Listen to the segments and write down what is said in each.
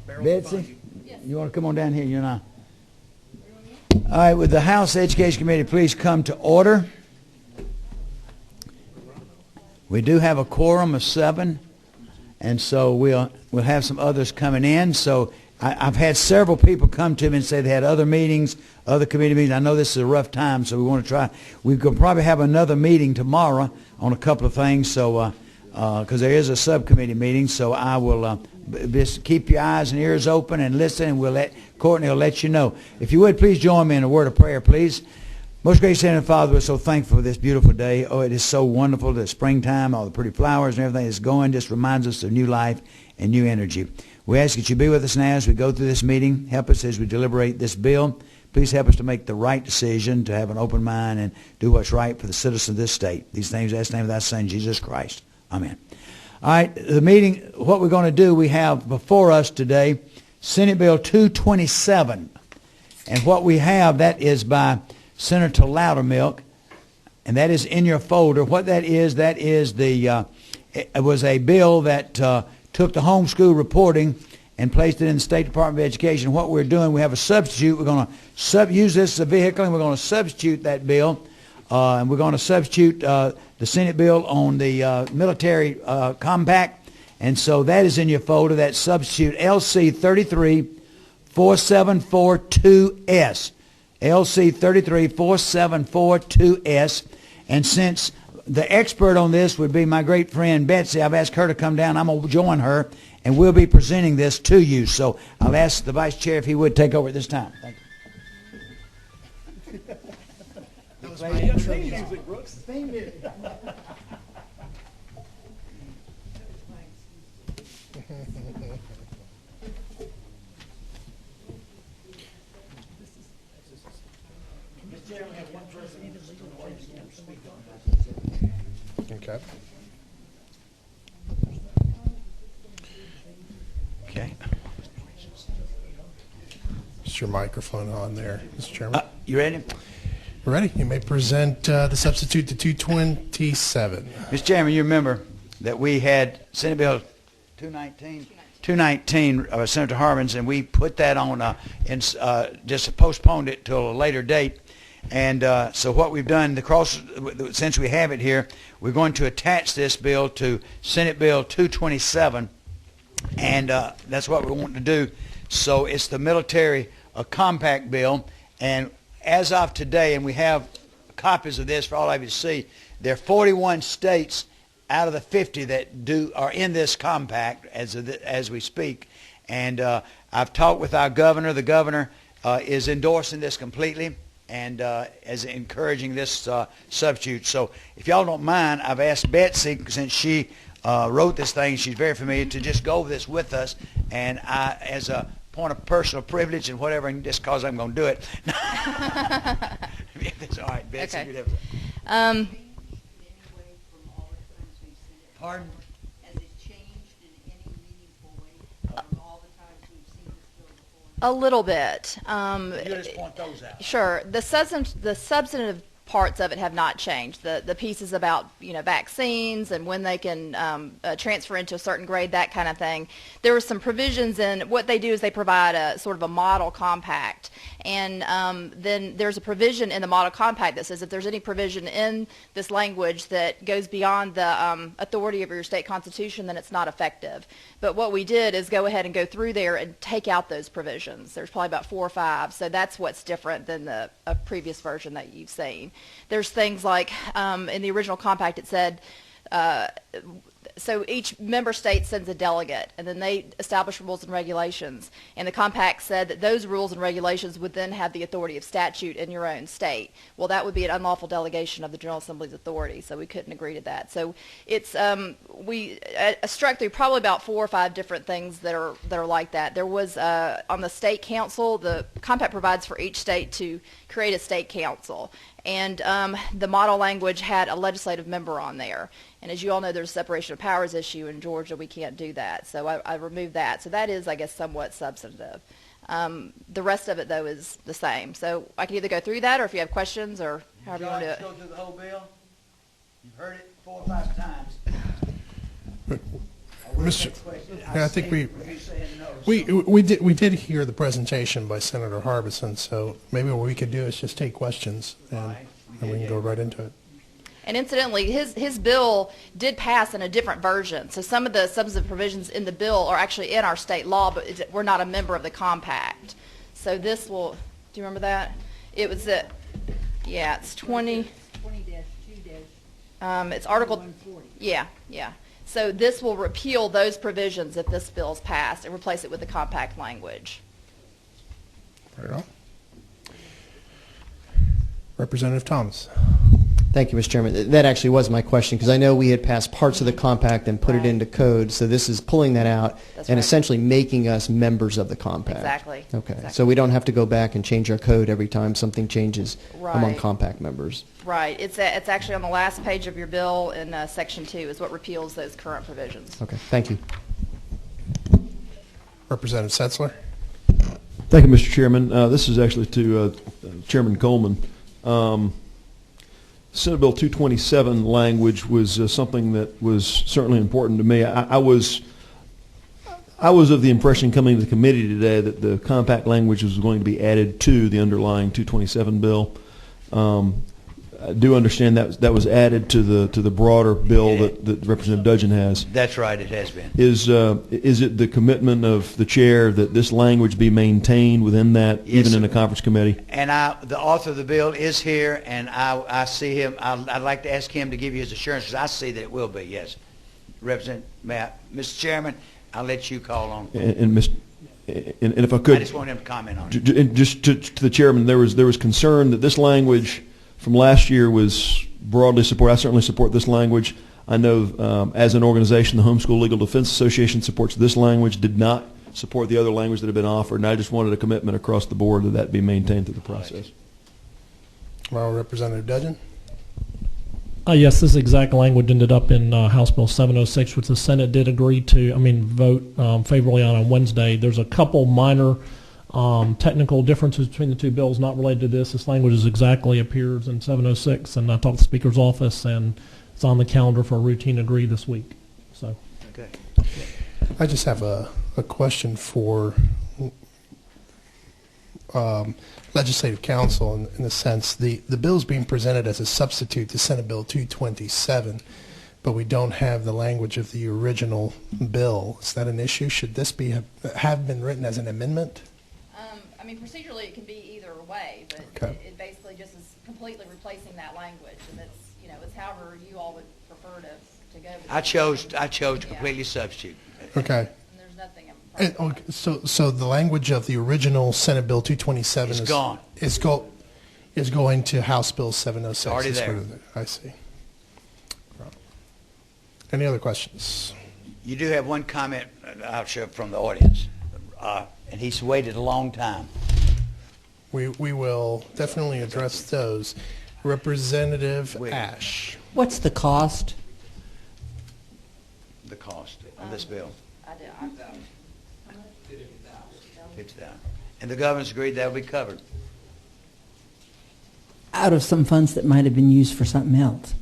Betsy, you want to come on down here, you and I? All right, would the House Education Committee please come to order? We do have a quorum of 7, and so we'll have some others coming in. So I've had several people come to me and say they had other meetings, other committee meetings. I know this is a rough time, so we want to try. We could probably have another meeting tomorrow on a couple of things, so because there is a subcommittee meeting. So I will just keep your eyes and ears open and listen, and Courtney will let you know. If you would, please join me in a word of prayer, please. Most gracious Heavenly Father, we're so thankful for this beautiful day. Oh, it is so wonderful, the springtime, all the pretty flowers and everything that's going just reminds us of new life and new energy. We ask that you be with us now as we go through this meeting. Help us as we deliberate this bill. Please help us to make the right decision, to have an open mind, and do what's right for the citizens of this state. These things I ask in the name of thy Son, Jesus Christ. Amen. All right, the meeting, what we're going to do, we have before us today Senate Bill 227. And what we have, that is by Senator Loudermilk, and that is in your folder. What that is it was a bill that took the homeschool reporting and placed it in the State Department of Education. What we're doing, we have a substitute. We're going to use this as a vehicle, and we're going to substitute that bill. And we're going to substitute the Senate bill on the military compact. And so that is in your folder. That substitute LC 334742S. LC 334742S. And since the expert on this would be my great friend Betsy, I've asked her to come down. I'm going to join her, and we'll be presenting this to you. So I'll ask the Vice Chair if he would take over at this time. Thank you. That was my theme music, Brooks. Theme music. Okay. Okay. Is your microphone on there, Mr. Chairman? You ready? We're ready. You may present the substitute to 227. Mr. Chairman, you remember that we had Senate Bill 219, Senator Harmon's, and we put that on just postponed it till a later date. And so what we've done, since we have it here, we're going to attach this bill to Senate Bill 227, and that's what we're wanting to do. So it's the military compact bill, and as of today, and we have copies of this for all of you to see, there are 41 states out of the 50 that are in this compact as we speak. And I've talked with our governor. The governor is endorsing this completely and is encouraging this substitute. So if y'all don't mind, I've asked Betsy, since she wrote this thing, she's very familiar, to just go over this with us. And I, as a point of personal privilege and whatever, and just because I'm going to do it. That's all right, Betsy. Okay. Pardon? Has it changed in any meaningful way from all the times we've seen this bill before? A little bit. You just point those out. Sure. The substantive parts of it have not changed. The pieces about vaccines and when they can transfer into a certain grade, that kind of thing. There were some provisions in what they do is they provide a sort of a model compact, and then there's a provision in the model compact that says if there's any provision in this language that goes beyond the authority of your state constitution, then it's not effective. But what we did is go ahead and go through there and take out those provisions. There's probably about 4 or 5, so that's what's different than the previous version that you've seen. There's things like in the original compact it said so each member state sends a delegate, and then they establish rules and regulations. And the compact said that those rules and regulations would then have the authority of statute in your own state. Well, that would be an unlawful delegation of the General Assembly's authority, so we couldn't agree to that. So it's we struck through probably about 4 or 5 different things that are like that. There was on the state council, the compact provides for each state to create a state council. And the model language had a legislative member on there. And as you all know, there's a separation of powers issue in Georgia. We can't do that. So I removed that. So that is, I guess, somewhat substantive. The rest of it, though, is the same. So I can either go through that, or if you have questions, or however you want to do it. Go through the whole bill? You've heard it 4 or 5 times. Mr. I think we We did hear the presentation by Senator Harbison, so maybe what we could do is just take questions and we can go right into it. And incidentally, his bill did pass in a different version. So some of the substantive provisions in the bill are actually in our state law, but we're not a member of the compact. So this will, do you remember that? It was yeah, it's 20. 20-2- It's Article, 140. yeah. So this will repeal those provisions if this bill is passed and replace it with the compact language. Right on. Representative Thomas. Thank you, Mr. Chairman. That actually was my question, because I know we had passed parts of the compact and put it Right. into code, so this is pulling that out That's and right. essentially making us members of the compact. Exactly. Okay, Exactly. so we don't have to go back and change our code every time something changes among Right. compact members. Right. It's actually on the last page of your bill in Section 2 is what repeals those current provisions. Okay, thank you. Representative Setzler. Thank you, Mr. Chairman. This is actually to Chairman Coleman. Senate Bill 227 language was something that was certainly important to me. I was of the impression coming to the committee today that the compact language was going to be added to the underlying 227 bill. I do understand that was added to the broader bill that Representative Dudgeon has. That's right, it has been. Is it the commitment of the chair that this language be maintained within that, Yes, even in sir. the conference committee? And the author of the bill is here, and I see him. I'd like to ask him to give you his assurances. I see that it will be, yes. Mr. Chairman, I'll let you call on. And if I I could, just want him to comment on it. just to the chairman, there was concern that this language from last year was broadly supported. I certainly support this language. I know as an organization, the Homeschool Legal Defense Association supports this language, did not support the other language that had been offered, and I just wanted a commitment across the board that be maintained through the process. Well, Representative Dudgeon. Yes, this exact language ended up in House Bill 706, which the Senate did agree to, vote favorably on Wednesday. There's a couple minor technical differences between the two bills not related to this. This language exactly appears in 706, and I talked to the Speaker's office, and it's on the calendar for a routine agree this week. So, Okay. I just have a question for Legislative Council in the sense the bill is being presented as a substitute to Senate Bill 227, but we don't have the language of the original bill. Is that an issue? Should this have been written as an amendment? Procedurally, it can be either way, but Okay. it basically just is completely replacing that language, and it's however you all would prefer to go. I chose to completely substitute. Okay. And there's nothing in front of it. So the language of the original Senate Bill 227 It's gone. Is going to House Bill 706. It's already Is there. what I see. Any other questions? You do have one comment, I'll show from the audience, and he's waited a long time. We will definitely address those. Representative Wait. Ash. What's the cost? The cost of this bill, I do. $50,000, and the governor's agreed that will be covered. Out of some funds that might have been used for something else.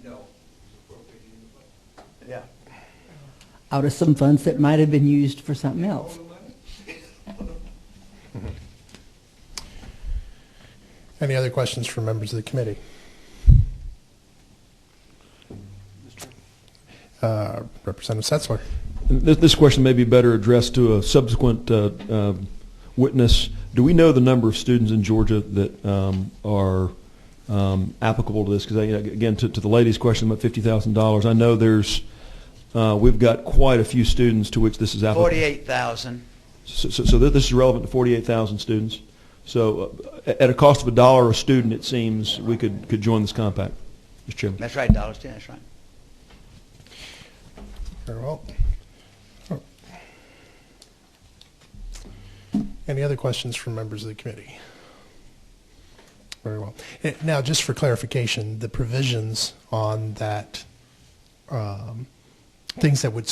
Yeah. Out of some funds that might have been used for something else. Any other questions from members of the committee? Representative Setzler. This question may be better addressed to a subsequent witness. Do we know the number of students in Georgia that are applicable to this? Because again, to the lady's question about $50,000, I know we've got quite a few students to which this is applicable. 48,000. So this is relevant to 48,000 students. So at a cost of $1 a student, it seems we could join this compact, Mr. Chairman. That's right, $10. That's right. Very well. Any other questions from members of the committee? Very well. Now, just for clarification, the provisions on that, things that would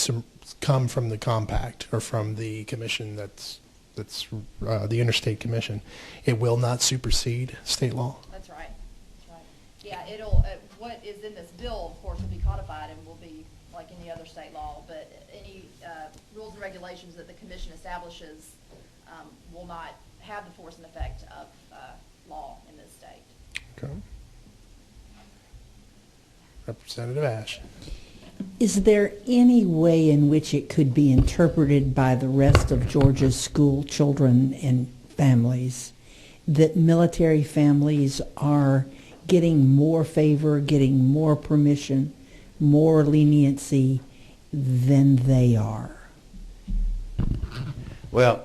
come from the compact or from the commission that's the Interstate Commission, it will not supersede state law? That's right. Yeah, it'll, what is in this bill, of course, will be codified and will be like any other state law, but any rules and regulations that the commission establishes will not have the force and effect of law in this state. Okay. Representative Ash. Is there any way in which it could be interpreted by the rest of Georgia's school children and families that military families are getting more favor, getting more permission, more leniency than they are? Well,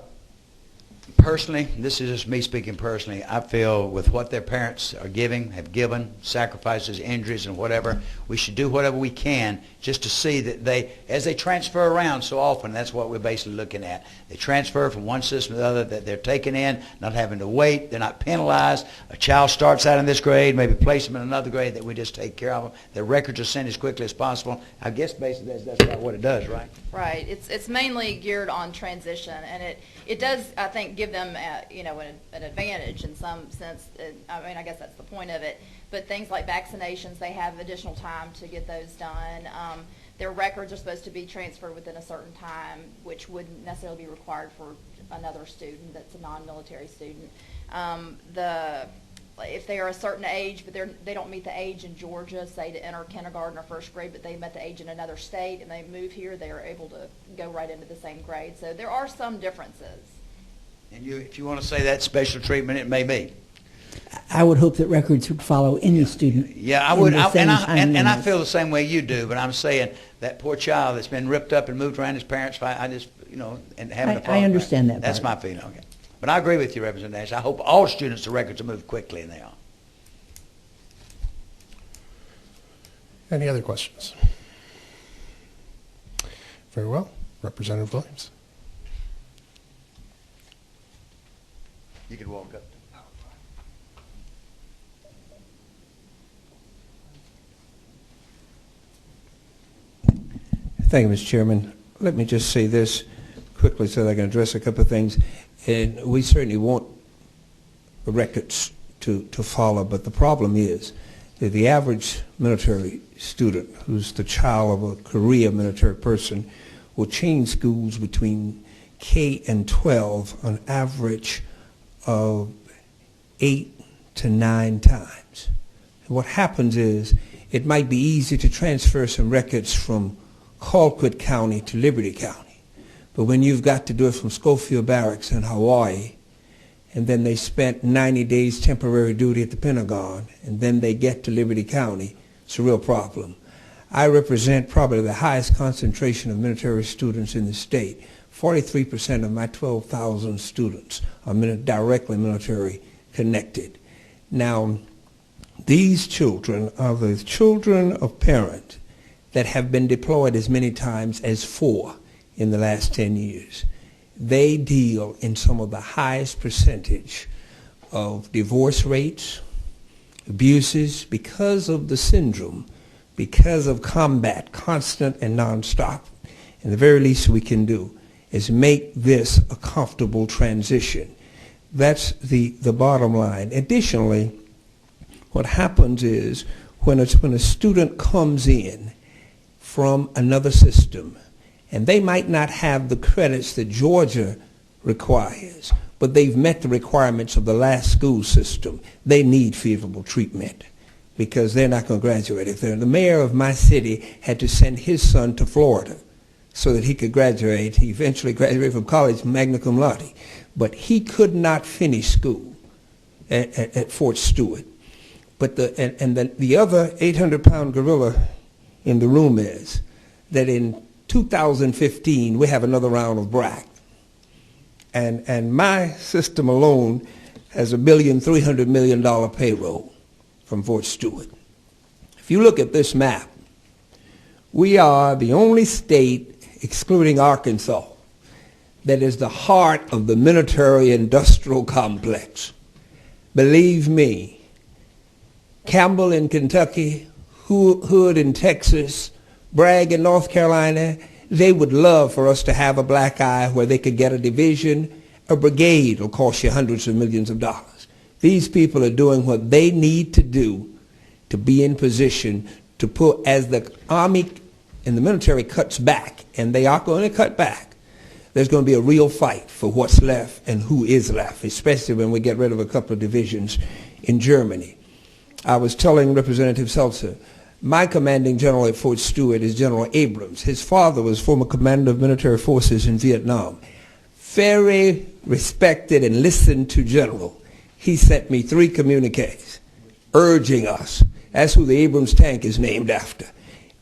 personally, this is just me speaking personally, I feel with what their parents are giving, have given, sacrifices, injuries, and whatever, we should do whatever we can just to see that they, as they transfer around so often, that's what we're basically looking at. They transfer from one system to the other, that they're taken in, not having to wait, they're not penalized. A child starts out in this grade, maybe place them in another grade, that we just take care of them. Their records are sent as quickly as possible. I guess basically that's about what it does, right? Right. It's mainly geared on transition, and it does, I think, give them an advantage in some sense. I mean, I guess that's the point of it. But things like vaccinations, they have additional time to get those done. Their records are supposed to be transferred within a certain time, which wouldn't necessarily be required for another student that's a non-military student. If they are a certain age, but they don't meet the age in Georgia, say to enter kindergarten or first grade, but they met the age in another state and they move here, they are able to go right into the same grade. So there are some differences. And if you want to say that special treatment, it may be. I would hope that records would follow any student. Yeah, I would, in the same time and I limits. feel the same way you do. But I'm saying that poor child that's been ripped up and moved around his parents, I just, and having to follow. I understand that That's part. my feeling. Okay, but I agree with you, Representative Nash. I hope all students' records are moved quickly, and they are. Any other questions? Very well. Representative Williams. You can walk up. Thank you, Mr. Chairman. Let me just say this quickly so that I can address a couple of things. And we certainly want records to follow, but the problem is that the average military student who's the child of a career military person will change schools between K and 12 on average of 8 to 9 times. And what happens is it might be easy to transfer some records from Colquitt County to Liberty County. But when you've got to do it from Schofield Barracks in Hawaii, and then they spent 90 days temporary duty at the Pentagon, and then they get to Liberty County, it's a real problem. I represent probably the highest concentration of military students in the state. 43% of my 12,000 students are directly military connected. Now, these children are the children of parents that have been deployed as many times as 4 in the last 10 years. They deal in some of the highest percentage of divorce rates, abuses, because of the syndrome, because of combat, constant and nonstop. And the very least we can do is make this a comfortable transition. That's the bottom line. Additionally, what happens is when a student comes in from another system, and they might not have the credits that Georgia requires, but they've met the requirements of the last school system, they need favorable treatment because they're not going to graduate. If the mayor of my city had to send his son to Florida so that he could graduate, he eventually graduated from college magna cum laude, but he could not finish school at Fort Stewart. But the other 800-pound gorilla in the room is that in 2015 we have another round of BRAC, and my system alone has $1.3 billion payroll from Fort Stewart. If you look at this map, we are the only state, excluding Arkansas, that is the heart of the military-industrial complex. Believe me, Campbell in Kentucky, Hood in Texas, Bragg in North Carolina, they would love for us to have a black eye where they could get a division. A brigade will cost you hundreds of millions of dollars. These people are doing what they need to do to be in position to put, as the Army and the military cuts back, and they are going to cut back, there's going to be a real fight for what's left and who is left, especially when we get rid of a couple of divisions in Germany. I was telling Representative Seltzer, my commanding general at Fort Stewart is General Abrams. His father was former commander of military forces in Vietnam. Very respected and listened to general. He sent me 3 communiques urging us, that's who the Abrams tank is named after,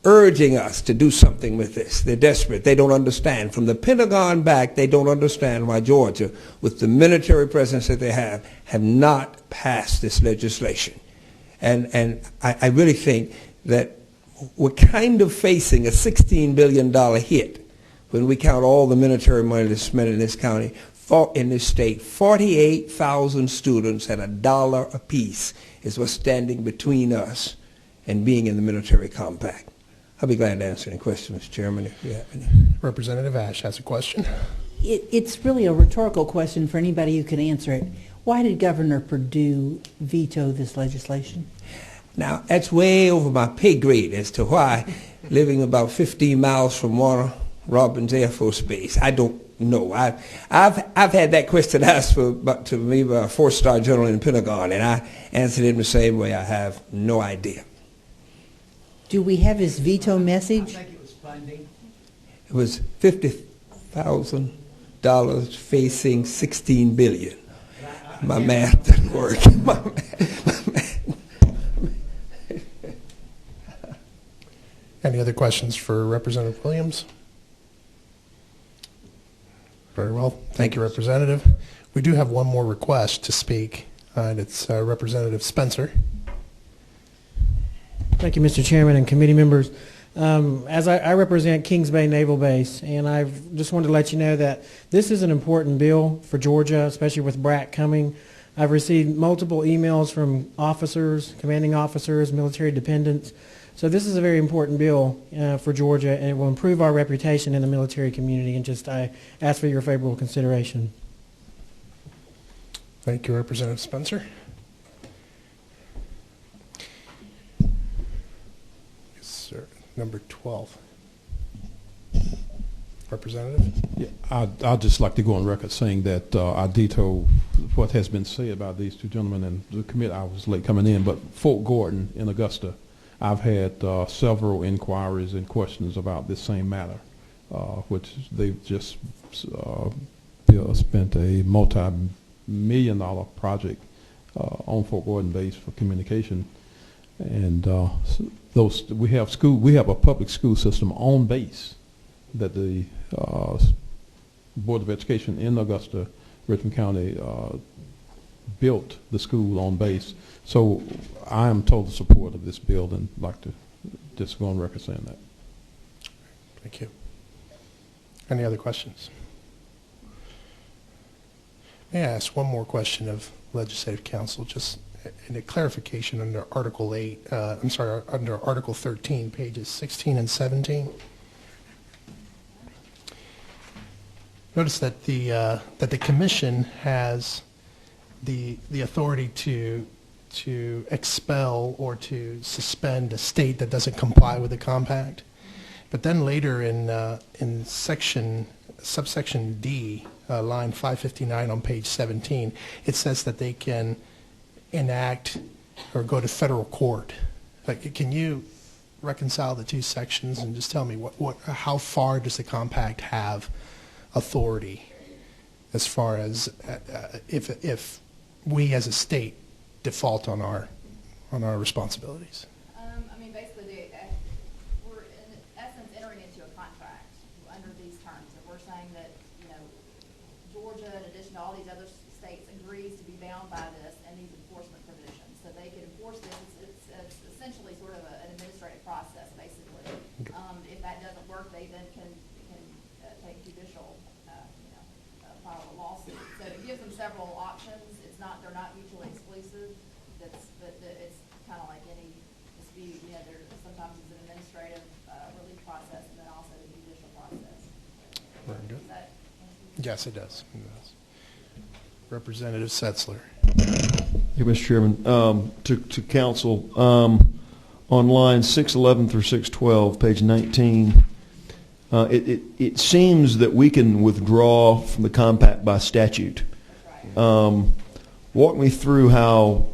urging us to do something with this. They're desperate. They don't understand. From the Pentagon back, they don't understand why Georgia, with the military presence that they have not passed this legislation. And I really think that we're kind of facing a $16 billion hit when we count all the military money that's spent in this county, in this state. 48,000 students at $1 apiece is what's standing between us and being in the military compact. I'll be glad to answer any questions, Mr. Chairman, if you have any. Representative Ash has a question. It's really a rhetorical question for anybody who can answer it. Why did Governor Perdue veto this legislation? Now, that's way over my pay grade as to why, living about 15 miles from Warner Robins Air Force Base, I don't know. I've had that question asked to me by a 4-star general in the Pentagon, and I answered him the same way. I have no idea. Do we have his veto message? I think it was funding. It was $50,000 facing $16 billion. My math didn't work. Any other questions for Representative Williams? Very well. Thank you, Representative. We do have one more request to speak, and it's Representative Spencer. Thank you, Mr. Chairman and committee members. As I represent Kings Bay Naval Base, and I just wanted to let you know that this is an important bill for Georgia, especially with BRAC coming. I've received multiple emails from officers, commanding officers, military dependents. So this is a very important bill for Georgia, and it will improve our reputation in the military community, and I ask for your favorable consideration. Thank you, Representative Spencer. Yes, sir. Number 12. Representative? Yeah, I'd just like to go on record saying that I veto what has been said about these 2 gentlemen, and the committee, I was late coming in, but Fort Gordon in Augusta, I've had several inquiries and questions about this same matter, which they've just spent a multi-million-dollar project on Fort Gordon base for communication, and we have a public school system on base that the Board of Education in Augusta, Richmond County, built the school on base. So I am total support of this bill, and like to just go on record saying that. Thank you. Any other questions? May I ask one more question of Legislative Council, just in a clarification under Article 13, pages 16 and 17. Notice that the Commission has the authority to expel or to suspend a state that doesn't comply with the compact. But then later in subsection D, line 559 on page 17, it says that they can enact or go to federal court. Like, can you reconcile the 2 sections and just tell me how far does the compact have authority as far as if we as a state default on our responsibilities? I mean, basically, we're in essence entering into a contract under these terms, and we're saying that, you know, Georgia, in addition to all these other states, agrees to be bound by this and these enforcement provisions, so they can enforce this. It's essentially sort of an administrative process, basically. If that doesn't work, they then can take judicial, file a lawsuit. So it gives them several options. They're not mutually exclusive. But it's kind of like any dispute. You know, there sometimes is an administrative relief process, and then also the judicial process. Very good. Does that answer? Yes, it does. Representative Setzler. Yeah, Mr. Chairman, to council, on lines 611 through 612, page 19, it seems that we can withdraw from the compact by statute. Walk me through how,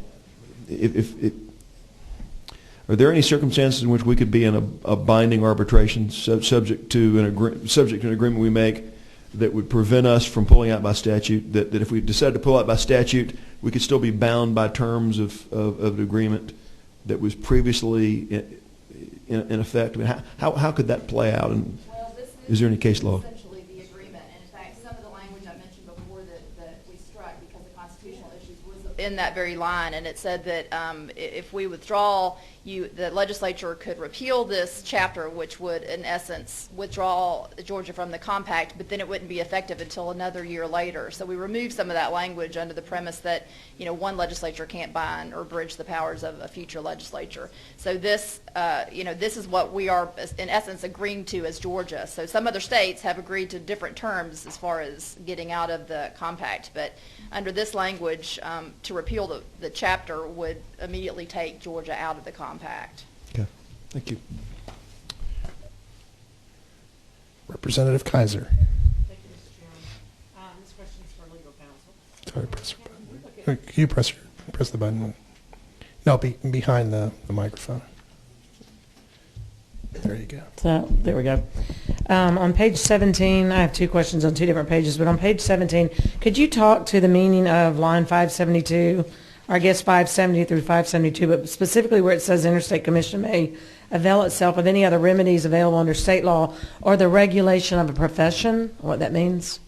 are there any circumstances in which we could be in a binding arbitration subject to an agreement we make that would prevent us from pulling out by statute? That if we decided to pull out by statute, we could still be bound by terms of an agreement that was previously in effect? I mean, how could that play out? And Well, this is there any case law? Essentially the agreement, and in fact, some of the language I mentioned before that we struck because of constitutional issues was in that very line, and it said that if we withdraw, the legislature could repeal this chapter, which would, in essence, withdraw Georgia from the compact, but then it wouldn't be effective until another year later. So we removed some of that language under the premise that, one legislature can't bind or bridge the powers of a future legislature. So this, this is what we are, in essence, agreeing to as Georgia. So some other states have agreed to different terms as far as getting out of the compact, but under this language, to repeal the chapter would immediately take Georgia out of the compact. Okay, thank you. Representative Kaiser. Thank you, Mr. Chairman. This question is for legal counsel. Sorry, press your button. Can you press the button? No, behind the microphone. There you go. So there we go. On page 17, I have two questions on two different pages, but on page 17, could you talk to the meaning of line 572, or I guess 570 through 572, but specifically where it says Interstate Commission may avail itself of any other remedies available under state law or the regulation of a profession, what that means?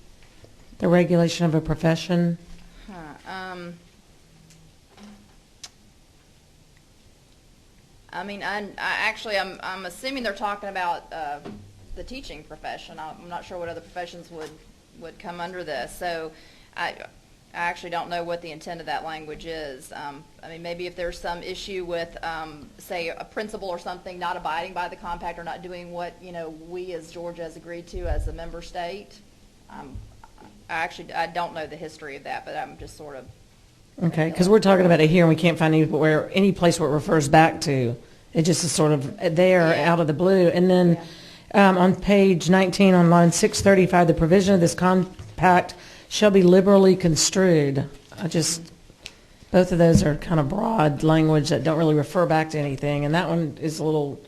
The regulation of a profession? I mean, I'm assuming they're talking about the teaching profession. I'm not sure what other professions would come under this. So I actually don't know what the intent of that language is. I mean, maybe if there's some issue with, say, a principal or something not abiding by the compact or not doing what, we as Georgia has agreed to as a member state. I don't know the history of that, but I'm just sort of... Okay, because we're talking about it here and we can't find any place where it refers back to. It just is sort of there out of the blue. And then on page 19 on line 635, the provision of this compact shall be liberally construed. Both of those are kind of broad language that don't really refer back to anything, and that one is a little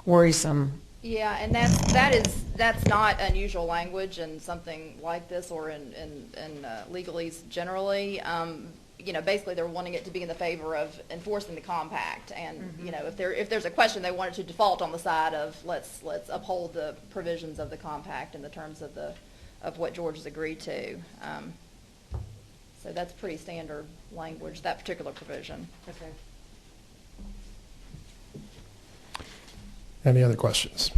worrisome. Yeah, and that's not unusual language in something like this or in legalese generally. Basically they're wanting it to be in the favor of enforcing the compact, and if there's a question, they want it to default on the side of let's uphold the provisions of the compact in the terms of what Georgia's agreed to. So that's pretty standard language, that particular provision. Okay. Any other questions?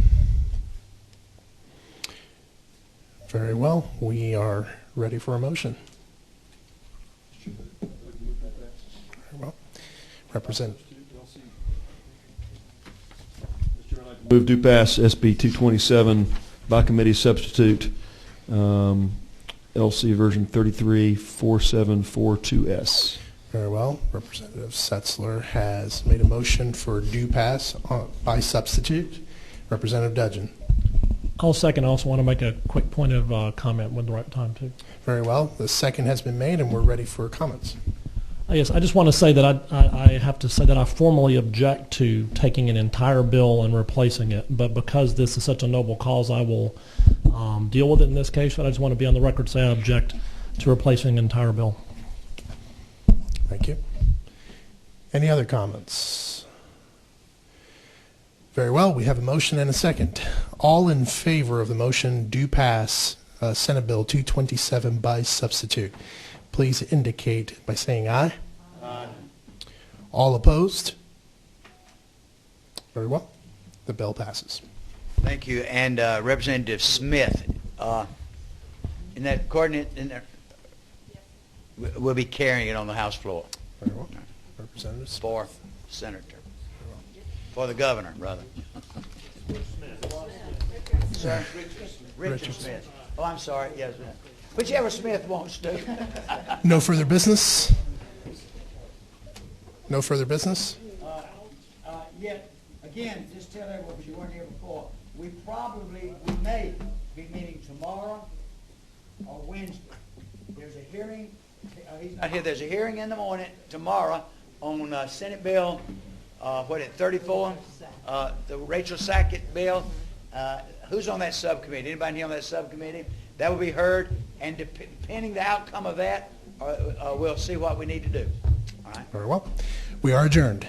Very well. We are ready for a motion. Very well. Move to pass SB 227 by committee substitute, LC version 334742S. Very well. Representative Setzler has made a motion for due pass by substitute. Representative Dudgeon. I'll second. I also want to make a quick point of comment when the right time too. Very well. The second has been made and we're ready for comments. Yes, I just want to say that I have to say that I formally object to taking an entire bill and replacing it, but because this is such a noble cause, I will deal with it in this case, but I just want to be on the record to say I object to replacing an entire bill. Thank you. Any other comments? Very well. We have a motion and a second. All in favor of the motion do pass Senate Bill 227 by substitute, please indicate by saying aye. Aye. All opposed? Very well. The bill passes. Thank you. And Representative Smith, in that coordinate, we'll be carrying it on the House floor. Very well. Representative Smith. For Senator. For the governor, brother. Sir? Richard Smith. Oh, I'm sorry. Yes, whichever Smith wants to. No further business? No further business? Yeah. again, just tell everyone, because you weren't here before, we may be meeting tomorrow or Wednesday. There's a hearing, he's not here, there's a hearing in the morning, tomorrow, on Senate Bill, 34? The Rachel Sackett bill. Who's on that subcommittee? Anybody here on that subcommittee? That will be heard, and depending the outcome of that, we'll see what we need to do. All right. Very well. We are adjourned.